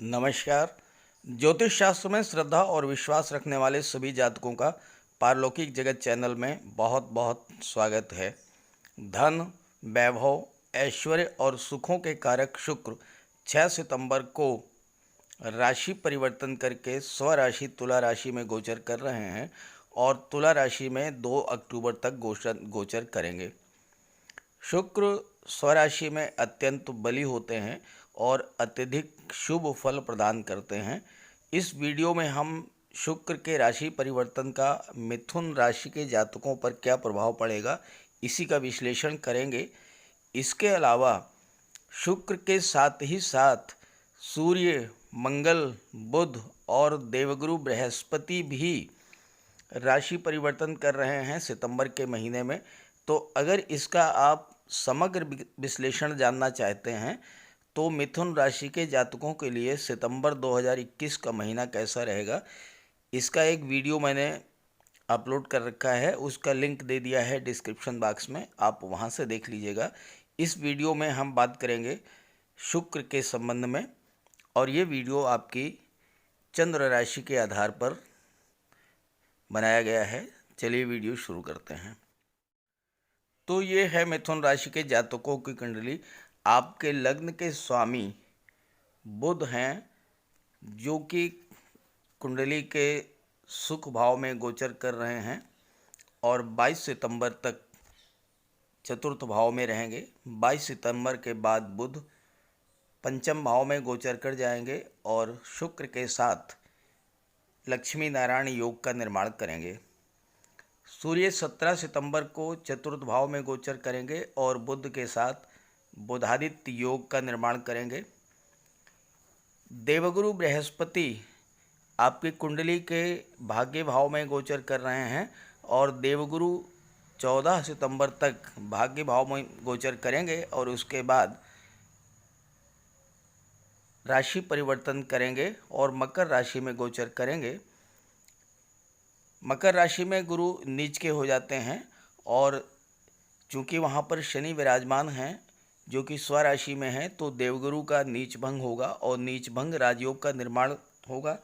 नमस्कार। ज्योतिष शास्त्र में श्रद्धा और विश्वास रखने वाले सभी जातकों का पारलौकिक जगत चैनल में बहुत बहुत स्वागत है। धन, वैभव, ऐश्वर्य और सुखों के कारक शुक्र 6 सितंबर को राशि परिवर्तन करके स्वराशि तुला राशि में गोचर कर रहे हैं और तुला राशि में 2 अक्टूबर तक गोचर करेंगे। शुक्र स्वराशि में अत्यंत बली होते हैं और अत्यधिक शुभ फल प्रदान करते हैं। इस वीडियो में हम शुक्र के राशि परिवर्तन का मिथुन राशि के जातकों पर क्या प्रभाव पड़ेगा, इसी का विश्लेषण करेंगे। इसके अलावा शुक्र के साथ ही साथ सूर्य, मंगल, बुध और देवगुरु बृहस्पति भी राशि परिवर्तन कर रहे हैं सितंबर के महीने में। तो अगर इसका आप समग्र विश्लेषण जानना चाहते हैं तो मिथुन राशि के जातकों के लिए सितंबर 2021 का महीना कैसा रहेगा, इसका एक वीडियो मैंने अपलोड कर रखा है। उसका लिंक दे दिया है डिस्क्रिप्शन बॉक्स में, आप वहां से देख लीजिएगा। इस वीडियो में हम बात करेंगे शुक्र के संबंध में और ये वीडियो आपकी चंद्र राशि के आधार पर बनाया गया है। चलिए वीडियो शुरू करते हैं। तो ये है मिथुन राशि के जातकों की कुंडली। आपके लग्न के स्वामी बुध हैं, जो कि कुंडली के सुख भाव में गोचर कर रहे हैं और 22 सितंबर तक चतुर्थ भाव में रहेंगे। 22 सितंबर के बाद बुध पंचम भाव में गोचर कर जाएंगे और शुक्र के साथ लक्ष्मी नारायण योग का निर्माण करेंगे। सूर्य 17 सितंबर को चतुर्थ भाव में गोचर करेंगे और बुध के साथ बुधादित्य योग का निर्माण करेंगे। देवगुरु बृहस्पति आपकी कुंडली के भाग्य भाव में गोचर कर रहे हैं और देवगुरु 14 सितंबर तक भाग्य भाव में गोचर करेंगे और उसके बाद राशि परिवर्तन करेंगे और मकर राशि में गोचर करेंगे। मकर राशि में गुरु नीच के हो जाते हैं और चूंकि वहाँ पर शनि विराजमान हैं जो कि स्वराशि में है, तो देवगुरु का नीच भंग होगा और नीच भंग राजयोग का निर्माण होगा।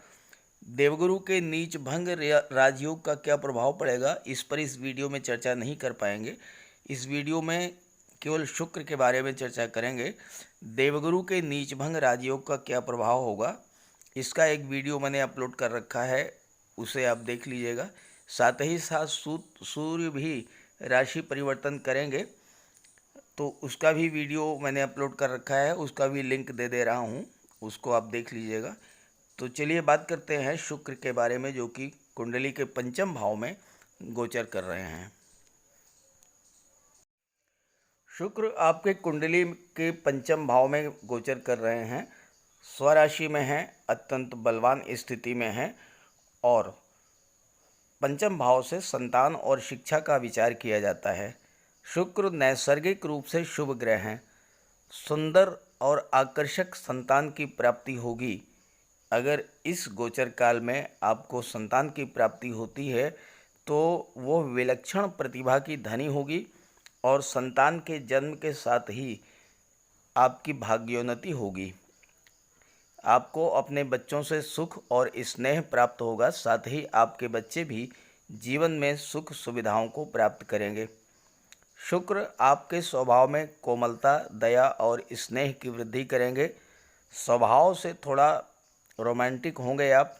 देवगुरु के नीच भंग राजयोग का क्या प्रभाव पड़ेगा, इस पर इस वीडियो में चर्चा नहीं कर पाएंगे। इस वीडियो में केवल शुक्र के बारे में चर्चा करेंगे। देवगुरु के नीच भंग राजयोग का क्या प्रभाव होगा, इसका एक वीडियो मैंने अपलोड कर रखा है, उसे आप देख लीजिएगा। साथ ही साथ सूर्य भी राशि परिवर्तन करेंगे, तो उसका भी वीडियो मैंने अपलोड कर रखा है, उसका भी लिंक दे रहा हूँ, उसको आप देख लीजिएगा। तो चलिए बात करते हैं शुक्र के बारे में, जो कि कुंडली के पंचम भाव में गोचर कर रहे हैं। शुक्र आपके कुंडली के पंचम भाव में गोचर कर रहे हैं, स्वराशि में हैं, अत्यंत बलवान स्थिति में हैं और पंचम भाव से संतान और शिक्षा का विचार किया जाता है। शुक्र नैसर्गिक रूप से शुभ ग्रह हैं। सुंदर और आकर्षक संतान की प्राप्ति होगी। अगर इस गोचर काल में आपको संतान की प्राप्ति होती है तो वो विलक्षण प्रतिभा की धनी होगी और संतान के जन्म के साथ ही आपकी भाग्योन्नति होगी। आपको अपने बच्चों से सुख और स्नेह प्राप्त होगा, साथ ही आपके बच्चे भी जीवन में सुख सुविधाओं को प्राप्त करेंगे। शुक्र आपके स्वभाव में कोमलता, दया और स्नेह की वृद्धि करेंगे। स्वभाव से थोड़ा रोमांटिक होंगे आप।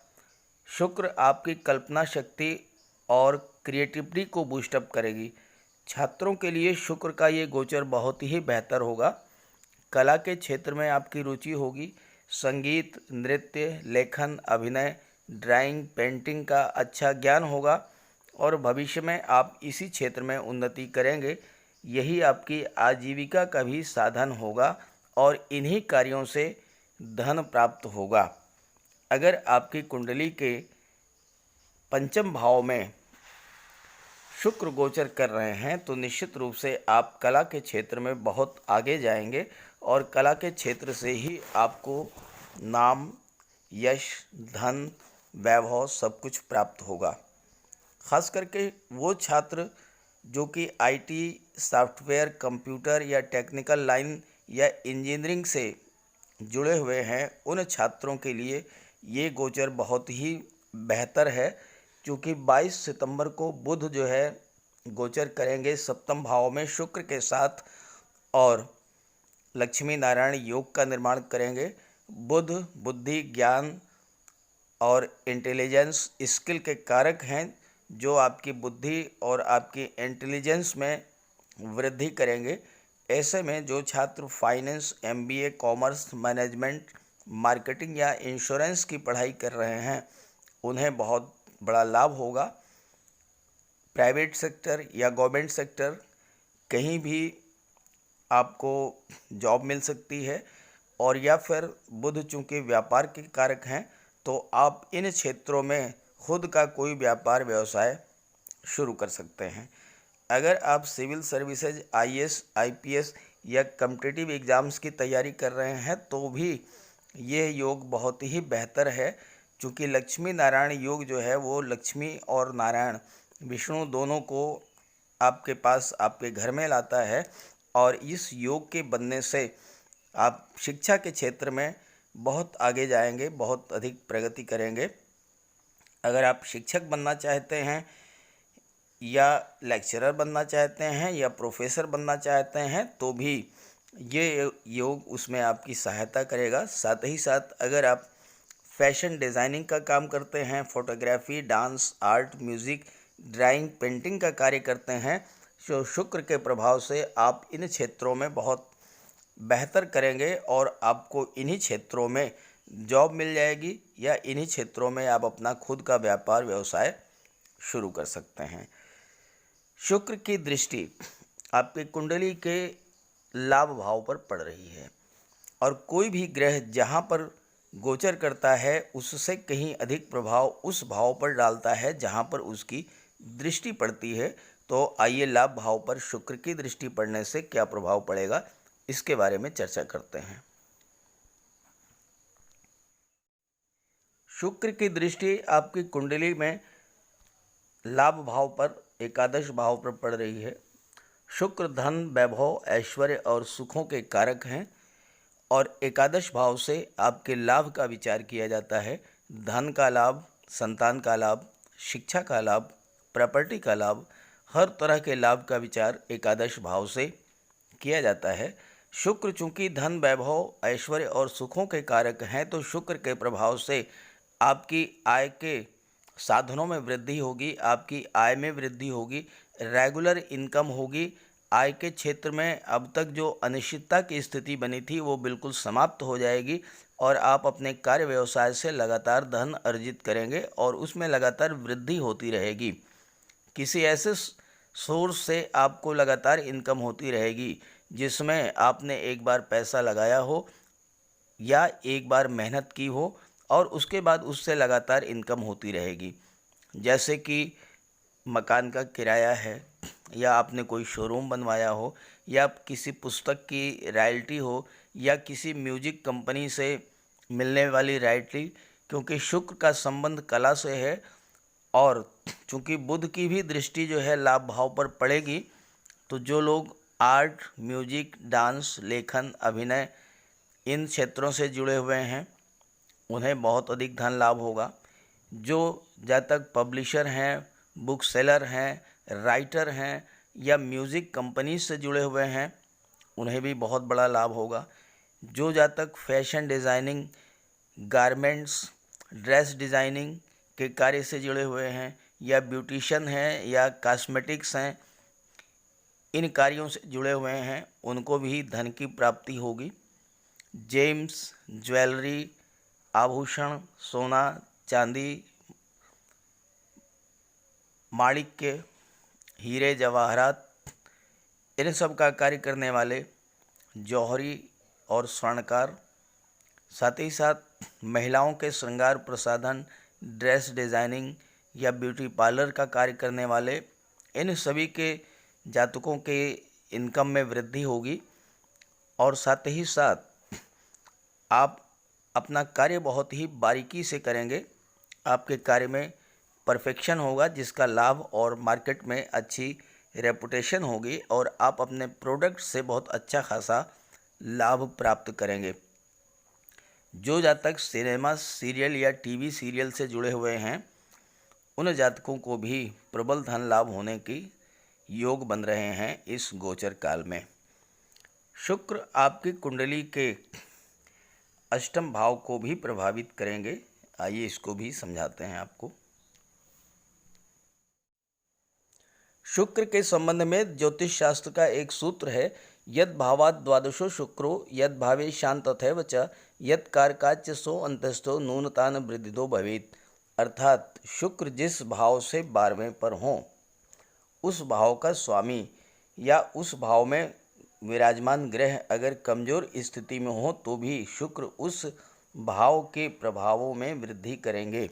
शुक्र आपकी कल्पना शक्ति और क्रिएटिविटी को बूस्टअप करेगी। छात्रों के लिए शुक्र का ये गोचर बहुत ही बेहतर होगा। कला के क्षेत्र में आपकी रुचि होगी। संगीत, नृत्य, लेखन, अभिनय, ड्राइंग, पेंटिंग का अच्छा ज्ञान होगा और भविष्य में आप इसी क्षेत्र में उन्नति करेंगे। यही आपकी आजीविका का भी साधन होगा और इन्हीं कार्यों से धन प्राप्त होगा। अगर आपकी कुंडली के पंचम भाव में शुक्र गोचर कर रहे हैं तो निश्चित रूप से आप कला के क्षेत्र में बहुत आगे जाएंगे और कला के क्षेत्र से ही आपको नाम, यश, धन, वैभव सब कुछ प्राप्त होगा। खास करके वो छात्र जो कि आईटी, सॉफ्टवेयर, कंप्यूटर या टेक्निकल लाइन या इंजीनियरिंग से जुड़े हुए हैं उन छात्रों के लिए ये गोचर बहुत ही बेहतर है, क्योंकि 22 सितंबर को बुध जो है गोचर करेंगे सप्तम भाव में शुक्र के साथ और लक्ष्मी नारायण योग का निर्माण करेंगे। बुध बुद्धि, ज्ञान और इंटेलिजेंस स्किल के कारक हैं, जो आपकी बुद्धि और आपकी इंटेलिजेंस में वृद्धि करेंगे। ऐसे में जो छात्र finance, MBA, commerce, management, marketing या इंश्योरेंस की पढ़ाई कर रहे हैं उन्हें बहुत बड़ा लाभ होगा। प्राइवेट सेक्टर या गवर्नमेंट सेक्टर कहीं भी आपको जॉब मिल सकती है, और या फिर बुध चूँकि व्यापार के कारक हैं तो आप इन क्षेत्रों में खुद का कोई व्यापार व्यवसाय शुरू कर सकते हैं। अगर आप सिविल सर्विसेज, आईएएस, आईपीएस या कॉम्पिटिटिव एग्ज़ाम्स की तैयारी कर रहे हैं तो भी ये योग बहुत ही बेहतर है, क्योंकि लक्ष्मी नारायण योग जो है वो लक्ष्मी और नारायण विष्णु दोनों को आपके पास आपके घर में लाता है। और इस योग के बनने से आप शिक्षा के क्षेत्र में बहुत आगे जाएंगे, बहुत अधिक प्रगति करेंगे। अगर आप शिक्षक बनना चाहते हैं या लेक्चरर बनना चाहते हैं या प्रोफेसर बनना चाहते हैं तो भी ये योग उसमें आपकी सहायता करेगा। साथ ही साथ अगर आप फैशन डिज़ाइनिंग का काम करते हैं, photography, dance, art, music, drawing, painting का कार्य करते हैं, तो शुक्र के प्रभाव से आप इन क्षेत्रों में बहुत बेहतर करेंगे और आपको इन्हीं क्षेत्रों में जॉब मिल जाएगी या इन्हीं क्षेत्रों में आप अपना खुद का व्यापार व्यवसाय शुरू कर सकते हैं। शुक्र की दृष्टि आपकी कुंडली के लाभ भाव पर पड़ रही है, और कोई भी ग्रह जहाँ पर गोचर करता है उससे कहीं अधिक प्रभाव उस भाव पर डालता है जहाँ पर उसकी दृष्टि पड़ती है। तो आइए लाभ भाव पर शुक्र की दृष्टि पड़ने से क्या प्रभाव पड़ेगा, इसके बारे में चर्चा करते हैं। शुक्र की दृष्टि आपकी कुंडली में लाभ भाव पर एकादश भाव पर पड़ रही है। शुक्र धन, वैभव, ऐश्वर्य और सुखों के कारक हैं, और एकादश भाव से आपके लाभ का विचार किया जाता है। धन का लाभ, संतान का लाभ, शिक्षा का लाभ, प्रॉपर्टी का लाभ, हर तरह के लाभ का विचार एकादश भाव से किया जाता है। शुक्र चूँकि धन, वैभव, ऐश्वर्य और सुखों के कारक हैं, तो शुक्र के प्रभाव से आपकी आय के साधनों में वृद्धि होगी, आपकी आय में वृद्धि होगी, रेगुलर इनकम होगी। आय के क्षेत्र में अब तक जो अनिश्चितता की स्थिति बनी थी वो बिल्कुल समाप्त हो जाएगी, और आप अपने कार्य व्यवसाय से लगातार धन अर्जित करेंगे और उसमें लगातार वृद्धि होती रहेगी। किसी ऐसे सोर्स से आपको लगातार इनकम होती रहेगी जिसमें आपने एक बार पैसा लगाया हो या एक बार मेहनत की हो, और उसके बाद उससे लगातार इनकम होती रहेगी। जैसे कि मकान का किराया है, या आपने कोई शोरूम बनवाया हो, या किसी पुस्तक की रॉयल्टी हो, या किसी म्यूजिक कंपनी से मिलने वाली रॉयल्टी, क्योंकि शुक्र का संबंध कला से है। और चूँकि बुध की भी दृष्टि जो है लाभ भाव पर पड़ेगी, तो जो लोग आर्ट, म्यूजिक, डांस, लेखन, अभिनय इन क्षेत्रों से जुड़े हुए हैं उन्हें बहुत अधिक धन लाभ होगा। जो जातक पब्लिशर हैं, बुक सेलर हैं, राइटर हैं या म्यूज़िक कंपनी से जुड़े हुए हैं उन्हें भी बहुत बड़ा लाभ होगा। जो जातक fashion designing, garments, dress designing के कार्य से जुड़े हुए हैं, या ब्यूटिशियन हैं या कॉस्मेटिक्स हैं, इन कार्यों से जुड़े हुए हैं उनको भी धन की प्राप्ति होगी। जेम्स, ज्वेलरी, आभूषण, सोना, चांदी, माणिक्य, हीरे जवाहरात, इन सब का कार्य करने वाले जौहरी और स्वर्णकार, साथ ही साथ महिलाओं के श्रृंगार प्रसाधन, ड्रेस डिज़ाइनिंग या ब्यूटी पार्लर का कार्य करने वाले, इन सभी के जातकों के इनकम में वृद्धि होगी। और साथ ही साथ आप अपना कार्य बहुत ही बारीकी से करेंगे, आपके कार्य में परफेक्शन होगा जिसका लाभ और मार्केट में अच्छी रेपुटेशन होगी, और आप अपने प्रोडक्ट से बहुत अच्छा खासा लाभ प्राप्त करेंगे। जो जातक सिनेमा सीरियल या टीवी सीरियल से जुड़े हुए हैं उन जातकों को भी प्रबल धन लाभ होने की योग बन रहे हैं इस गोचर काल में। शुक्र आपकी कुंडली के अष्टम भाव को भी प्रभावित करेंगे। आइए इसको भी समझाते हैं आपको। शुक्र के संबंध में ज्योतिष शास्त्र का एक सूत्र है, यद भावाद द्वादशो शुक्रो यद भावे शांत तथैव च यद कारकाच सो अंतस्थो नूनतान वृद्धिदो भवेत। अर्थात शुक्र जिस भाव से 12वें पर हो उस भाव का स्वामी या उस भाव में विराजमान ग्रह अगर कमजोर स्थिति में हो तो भी शुक्र उस भाव के प्रभावों में वृद्धि करेंगे।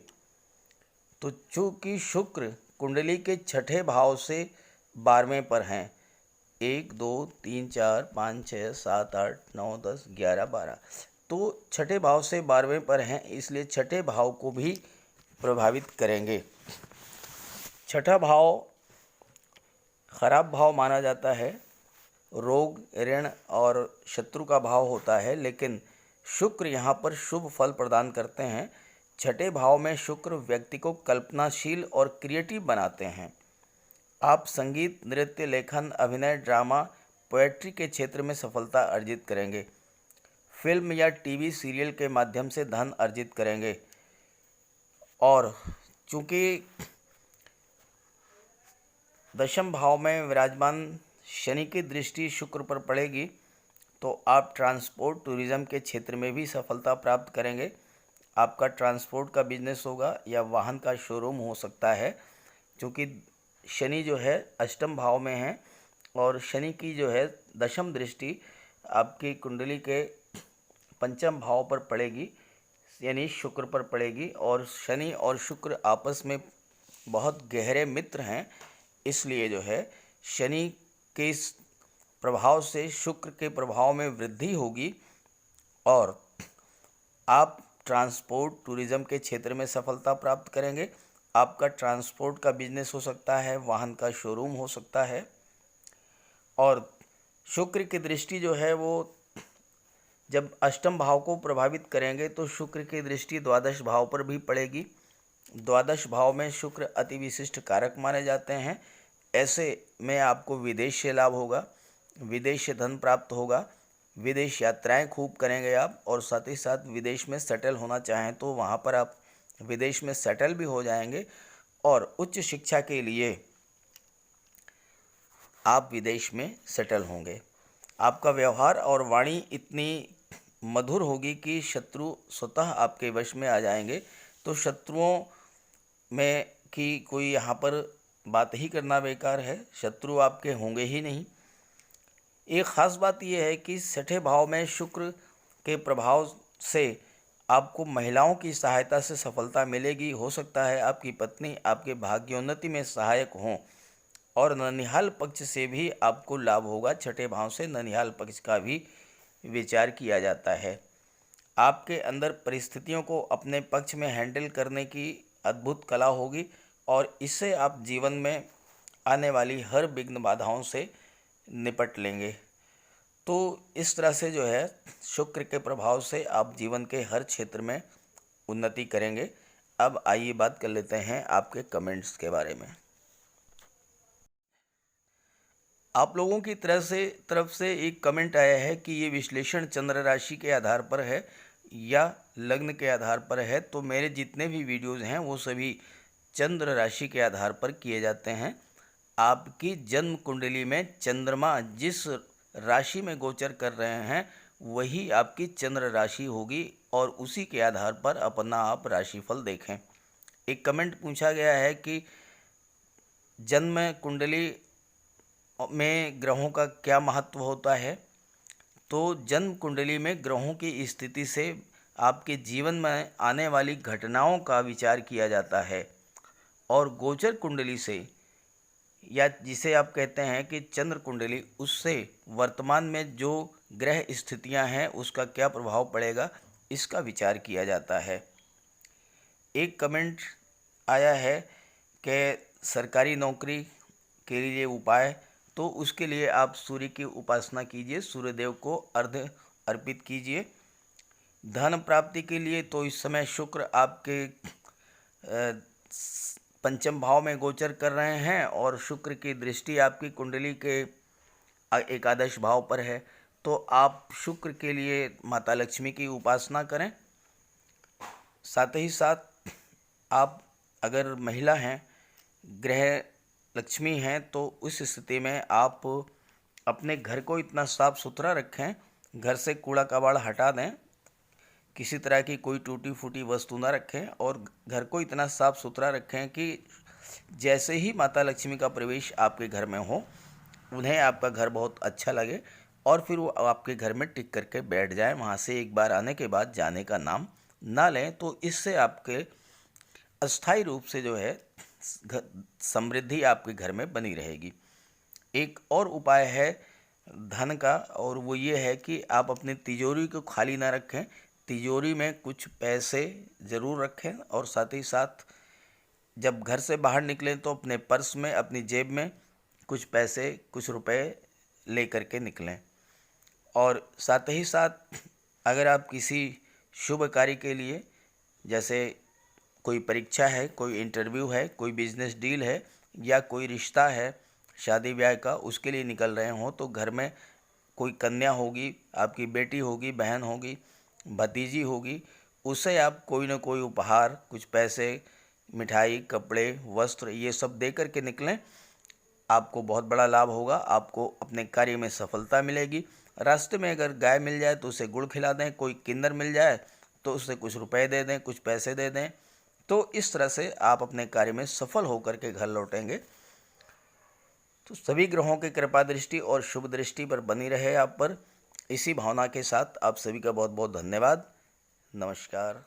तो चूंकि शुक्र कुंडली के छठे भाव से 12वें पर हैं, 1 2 3 4 5 6 7 8 9 10 11 12, तो छठे भाव से 12वें पर हैं, इसलिए छठे भाव को भी प्रभावित करेंगे। छठा भाव खराब भाव माना जाता है, रोग ऋण और शत्रु का भाव होता है, लेकिन शुक्र यहाँ पर शुभ फल प्रदान करते हैं। छठे भाव में शुक्र व्यक्ति को कल्पनाशील और क्रिएटिव बनाते हैं। आप संगीत, नृत्य, लेखन, अभिनय, ड्रामा, पोएट्री के क्षेत्र में सफलता अर्जित करेंगे। फिल्म या टीवी सीरियल के माध्यम से धन अर्जित करेंगे। और चूँकि दशम भाव में विराजमान शनि की दृष्टि शुक्र पर पड़ेगी तो आप ट्रांसपोर्ट टूरिज़्म के क्षेत्र में भी सफलता प्राप्त करेंगे। आपका ट्रांसपोर्ट का बिजनेस होगा या वाहन का शोरूम हो सकता है। क्योंकि शनि जो है अष्टम भाव में है और शनि की जो है दशम दृष्टि आपकी कुंडली के पंचम भाव पर पड़ेगी, यानी शुक्र पर पड़ेगी। और शनि और शुक्र आपस में बहुत गहरे मित्र हैं, इसलिए जो है शनि के इस प्रभाव से शुक्र के प्रभाव में वृद्धि होगी और आप ट्रांसपोर्ट टूरिज़्म के क्षेत्र में सफलता प्राप्त करेंगे। आपका ट्रांसपोर्ट का बिजनेस हो सकता है, वाहन का शोरूम हो सकता है। और शुक्र की दृष्टि जो है वो जब अष्टम भाव को प्रभावित करेंगे तो शुक्र की दृष्टि द्वादश भाव पर भी पड़ेगी। द्वादश भाव में शुक्र अति विशिष्ट कारक माने जाते हैं। ऐसे में आपको विदेश से लाभ होगा, विदेश से धन प्राप्त होगा, विदेश यात्राएं खूब करेंगे आप। और साथ ही साथ विदेश में सेटल होना चाहें तो वहाँ पर आप विदेश में सेटल भी हो जाएंगे और उच्च शिक्षा के लिए आप विदेश में सेटल होंगे। आपका व्यवहार और वाणी इतनी मधुर होगी कि शत्रु स्वतः आपके वश में आ जाएंगे। तो शत्रुओं में की कोई यहाँ पर बात ही करना बेकार है, शत्रु आपके होंगे ही नहीं। एक ख़ास बात यह है कि छठे भाव में शुक्र के प्रभाव से आपको महिलाओं की सहायता से सफलता मिलेगी। हो सकता है आपकी पत्नी आपके भाग्योन्नति में सहायक हों और ननिहाल पक्ष से भी आपको लाभ होगा। छठे भाव से ननिहाल पक्ष का भी विचार किया जाता है। आपके अंदर परिस्थितियों को अपने पक्ष में हैंडल करने की अद्भुत कला होगी और इससे आप जीवन में आने वाली हर विघ्न बाधाओं से निपट लेंगे। तो इस तरह से जो है शुक्र के प्रभाव से आप जीवन के हर क्षेत्र में उन्नति करेंगे। अब आइए बात कर लेते हैं आपके कमेंट्स के बारे में। आप लोगों की तरफ से एक कमेंट आया है कि ये विश्लेषण चंद्र राशि के आधार पर है या लग्न के आधार पर है। तो मेरे जितने भी वीडियोज़ हैं वो सभी चंद्र राशि के आधार पर किए जाते हैं। आपकी जन्म कुंडली में चंद्रमा जिस राशि में गोचर कर रहे हैं वही आपकी चंद्र राशि होगी और उसी के आधार पर अपना आप राशिफल देखें। एक कमेंट पूछा गया है कि जन्म कुंडली में ग्रहों का क्या महत्व होता है। तो जन्म कुंडली में ग्रहों की स्थिति से आपके जीवन में आने वाली घटनाओं का विचार किया जाता है और गोचर कुंडली से या जिसे आप कहते हैं कि चंद्र कुंडली, उससे वर्तमान में जो ग्रह स्थितियां हैं उसका क्या प्रभाव पड़ेगा इसका विचार किया जाता है। एक कमेंट आया है कि सरकारी नौकरी के लिए उपाय, तो उसके लिए आप सूर्य की उपासना कीजिए, सूर्यदेव को अर्घ्य अर्पित कीजिए। धन प्राप्ति के लिए तो इस समय शुक्र आपके पंचम भाव में गोचर कर रहे हैं और शुक्र की दृष्टि आपकी कुंडली के एकादश भाव पर है। तो आप शुक्र के लिए माता लक्ष्मी की उपासना करें। साथ ही साथ आप अगर महिला हैं, गृह लक्ष्मी हैं, तो उस स्थिति में आप अपने घर को इतना साफ सुथरा रखें, घर से कूड़ा कबाड़ हटा दें, किसी तरह की कोई टूटी फूटी वस्तु ना रखें और घर को इतना साफ सुथरा रखें कि जैसे ही माता लक्ष्मी का प्रवेश आपके घर में हो, उन्हें आपका घर बहुत अच्छा लगे और फिर वो आपके घर में टिक करके बैठ जाएं। वहाँ से एक बार आने के बाद जाने का नाम ना लें। तो इससे आपके अस्थायी रूप से जो है समृद्धि आपके घर में बनी रहेगी। एक और उपाय है धन का, और वो ये है कि आप अपनी तिजोरी को खाली ना रखें। तिजोरी में कुछ पैसे ज़रूर रखें और साथ ही साथ जब घर से बाहर निकलें तो अपने पर्स में, अपनी जेब में कुछ पैसे, कुछ रुपए ले करके निकलें। और साथ ही साथ अगर आप किसी शुभ कार्य के लिए, जैसे कोई परीक्षा है, कोई इंटरव्यू है, कोई बिजनेस डील है या कोई रिश्ता है शादी ब्याह का, उसके लिए निकल रहे हों, तो घर में कोई कन्या होगी, आपकी बेटी होगी, बहन होगी, भतीजी होगी, उसे आप कोई ना कोई उपहार, कुछ पैसे, मिठाई, कपड़े, वस्त्र, ये सब दे करके निकलें। आपको बहुत बड़ा लाभ होगा, आपको अपने कार्य में सफलता मिलेगी। रास्ते में अगर गाय मिल जाए तो उसे गुड़ खिला दें, कोई किन्नर मिल जाए तो उसे कुछ रुपए दे दें, कुछ पैसे दे दें। तो इस तरह से आप अपने कार्य में सफल होकर के घर लौटेंगे। तो सभी ग्रहों की कृपा दृष्टि और शुभ दृष्टि पर बनी रहे आप पर। इसी भावना के साथ आप सभी का बहुत बहुत धन्यवाद। नमस्कार।